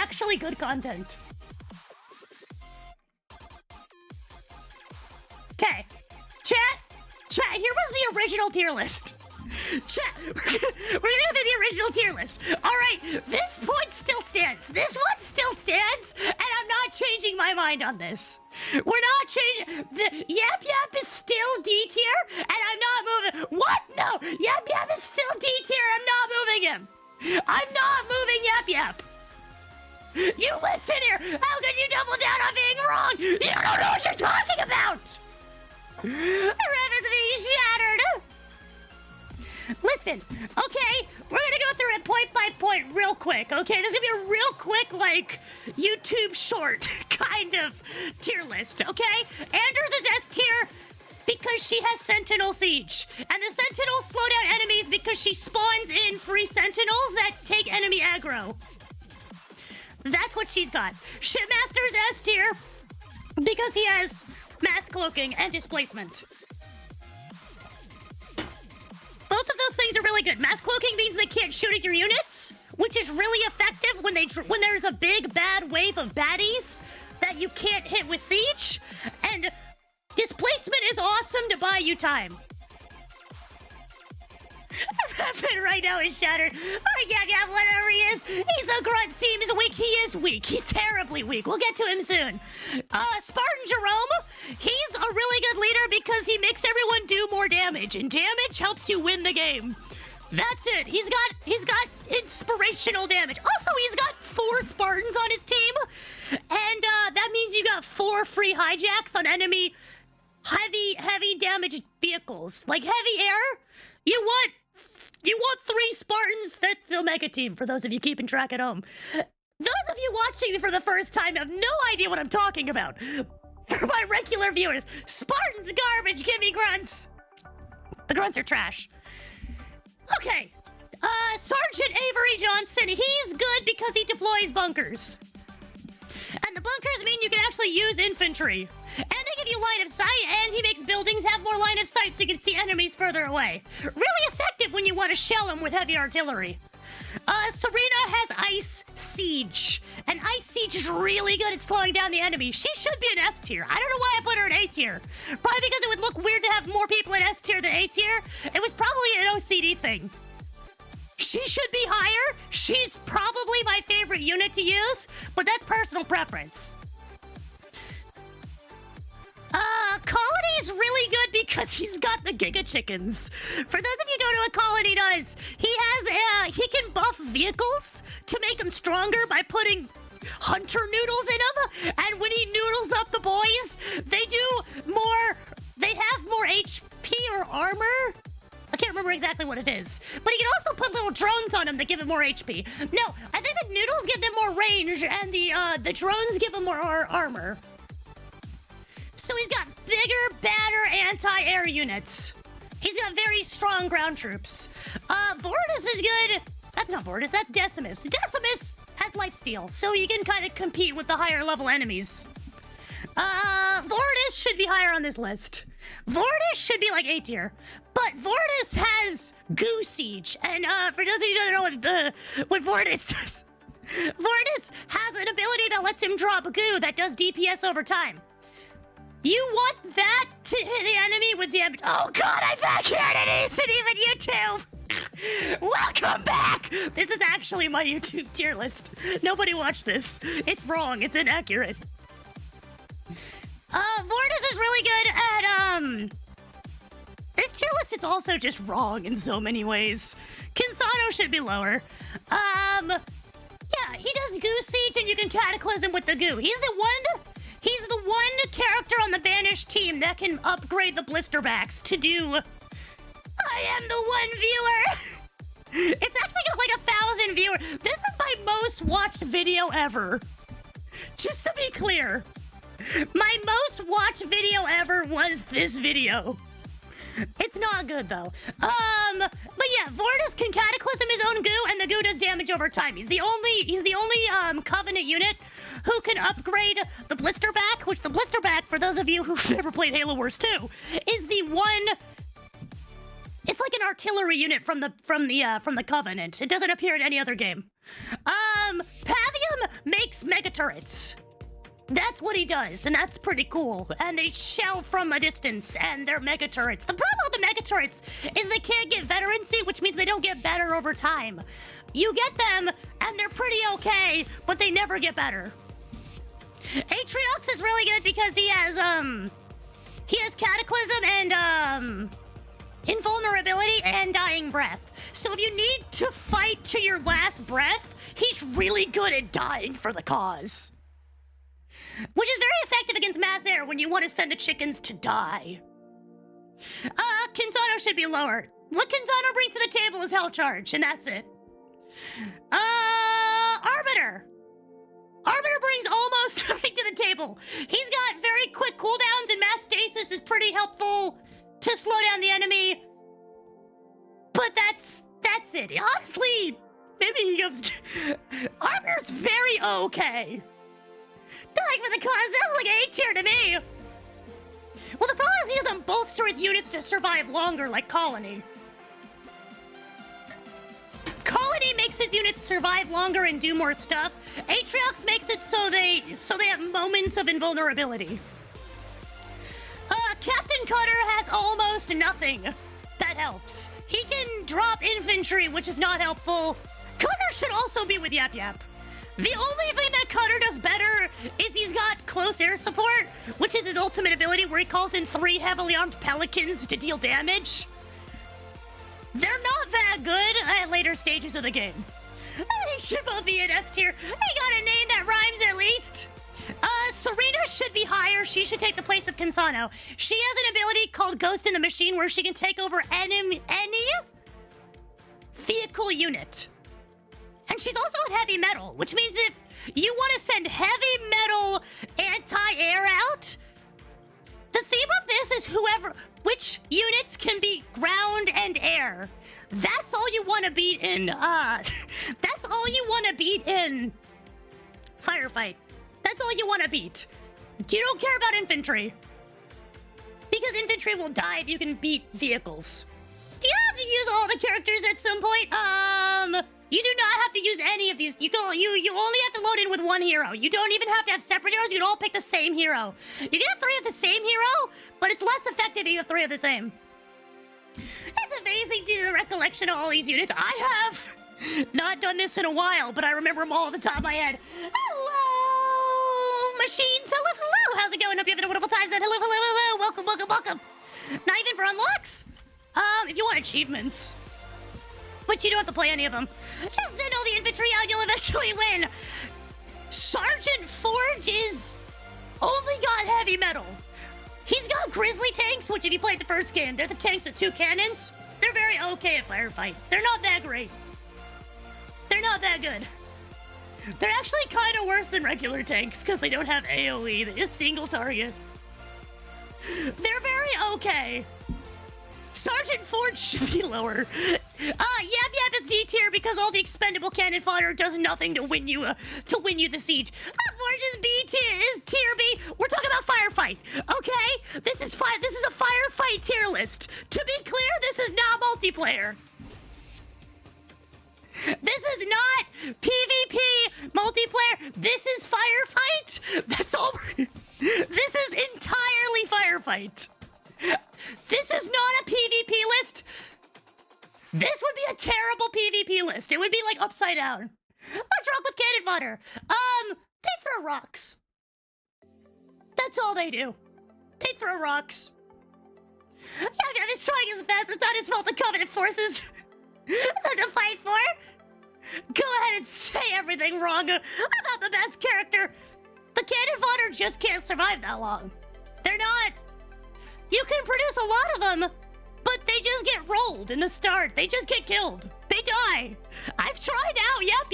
actually good content. Okay, chat, here was the original tier list. Chat, we're gonna do the original tier list. All right, this point still stands. This one still stands, and I'm not changing my mind on this. We're not changing. The Yap Yap is still D tier, and I'm not moving. What? No, Yap Yap is still D tier. I'm not moving him. I'm not moving Yap Yap. You listen here. How could you double down on being wrong? You don't know what you're talking about. Rabbits being shattered. Listen, okay, we're gonna go through it point by point real quick, okay? This is gonna be a real quick, like, YouTube short kind of tier list, okay? Anders is S tier because she has Sentinel Siege. And the Sentinels slow down enemies because she spawns in free Sentinels that take enemy aggro. That's what she's got. Shipmaster's S tier because he has mass cloaking and displacement. Both of those things are really good. Mass cloaking means they can't shoot at your units, which is really effective when there's a big bad wave of baddies that you can't hit with siege. And displacement is awesome to buy you time. Rabbit right now is shattered. Oh yeah, whatever he is. He's a grunt, seems weak. He is weak. He's terribly weak. We'll get to him soon. Spartan Jerome, he's a really good leader because he makes everyone do more damage, and damage helps you win the game. That's it. He's got inspirational damage. Also, he's got 4 Spartans on his team, and that means you got 4 free hijacks on enemy heavy damage vehicles. Like heavy air, you want 3 Spartans. That's a mega team for those of you keeping track at home. Those of you watching me for the first time have no idea what I'm talking about. For my regular viewers, Spartans garbage, give me grunts. The grunts are trash. Okay, Sergeant Avery Johnson, he's good because he deploys bunkers. And the bunkers mean you can actually use infantry. And they give you line of sight, and he makes buildings have more line of sight so you can see enemies further away. Really effective when you want to shell them with heavy artillery. Serena has Ice Siege. And Ice Siege is really good at slowing down the enemy. She should be an S tier. I don't know why I put her in A tier. Probably because it would look weird to have more people in S tier than A tier. It was probably an OCD thing. She should be higher. She's probably my favorite unit to use, but that's personal preference. Colony is really good because he's got the Giga Chickens. For those of you who don't know what Colony does, he can buff vehicles to make them stronger by putting hunter noodles in them, and when he noodles up the boys, they have more HP or armor. I can't remember exactly what it is. But he can also put little drones on them that give him more HP. No, I think the noodles give them more range, and the drones give them more armor. So he's got bigger, badder anti-air units. He's got very strong ground troops. Vortis is good. That's not Vortis, that's Decimus. Decimus has lifesteal, so you can kind of compete with the higher level enemies. Vortis should be higher on this list. Vortis should be like A tier. But Vortis has Goo Siege. And for those of you who don't know what Vortis does, Vortis has an ability that lets him drop goo that does DPS over time. You want that to hit the enemy with damage. Oh god, I'm back here and it isn't even YouTube! Welcome back! This is actually my YouTube tier list. Nobody watched this. It's wrong, it's inaccurate. Vortis is really good at, this tier list is also just wrong in so many ways. Kinsano should be lower. Yeah, he does Goo Siege and you can Cataclysm with the goo. He's the one character on the Banished team that can upgrade the Blisterbacks to do... I am the one viewer! It's actually got like 1,000 viewers. This is my most watched video ever. Just to be clear. My most watched video ever was this video. It's not good though. But yeah, Vortis can Cataclysm his own goo, and the goo does damage over time. He's the only Covenant unit who can upgrade the Blisterback, which the Blisterback, for those of you who've never played Halo Wars 2, is the one. It's like an artillery unit from the Covenant. It doesn't appear in any other game. Pavium makes makes mega turrets. That's what he does, and that's pretty cool. And they shell from a distance, and they're mega turrets. The problem with the mega turrets is they can't get veterancy, which means they don't get better over time. You get them, and they're pretty okay, but they never get better. Atriox is really good because he has Cataclysm and, Invulnerability and Dying Breath. So if you need to fight to your last breath, he's really good at dying for the cause. Which is very effective against mass air when you want to send the chickens to die. Kinzano should be lower. What Kinzano brings to the table is Hell Charge, and that's it. Arbiter. Arbiter brings almost nothing to the table. He's got very quick cooldowns, and mass stasis is pretty helpful to slow down the enemy. But that's it. Honestly, maybe he goes... Arbiter's very okay. Dying for the cause sounds like A tier to me. Well, the problem is he doesn't bolster his units to survive longer like Colony. Colony makes his units survive longer and do more stuff. Atriox makes it so they have moments of invulnerability. Captain Cutter has almost nothing. That helps. He can drop infantry, which is not helpful. Cutter should also be with Yap Yap. The only thing that Cutter does better is he's got close air support, which is his ultimate ability where he calls in 3 heavily armed pelicans to deal damage. They're not that good at later stages of the game. They should both be in S tier. They got a name that rhymes at least. Serena should be higher. She should take the place of Kinsano. She has an ability called Ghost in the Machine where she can take over any vehicle unit. And she's also in heavy metal, which means if you want to send heavy metal anti-air out, the theme of this is which units can be ground and air. That's all you want to beat in, that's all you want to beat in Firefight. That's all you want to beat. You don't care about infantry. Because infantry will die if you can beat vehicles. Do you have to use all the characters at some point? You do not have to use any of these. You only have to load in with one hero. You don't even have to have separate heroes. You can all pick the same hero. You can have 3 of the same hero, but it's less effective if you have 3 of the same. It's amazing to do the recollection of all these units. I have not done this in a while, but I remember them all off the top of my head. Hello, machines. Hello. How's it going? Hope you're having a wonderful time. Hello. Welcome. Not even for unlocks. If you want achievements. But you don't have to play any of them. Just send all the infantry out, you'll eventually win. Sergeant Forge is only got heavy metal. He's got grizzly tanks, which if you played the first game, they're the tanks with 2 cannons. They're very okay at Firefight. They're not that great. They're not that good. They're actually kind of worse than regular tanks because they don't have AoE. They just single target. They're very okay. Sergeant Forge should be lower. Yap Yap is D tier because all the expendable cannon fodder does nothing to win you the siege. Forge is B tier, is tier B. We're talking about Firefight, okay? This is a Firefight tier list. To be clear, this is not multiplayer. This is not PvP multiplayer. This is Firefight. That's all. This is entirely Firefight. This is not a PvP list. This would be a terrible PvP list. It would be like upside down. What's wrong with cannon fodder? They throw rocks. That's all they do. They throw rocks. Yeah, is trying his best. It's not his fault the Covenant forces them to fight for. Go ahead and say everything wrong about the best character. The cannon fodder just can't survive that long. They're not. You can produce a lot of them, but they just get rolled in the start. They just get killed. They die. I've tried out Yap Yap.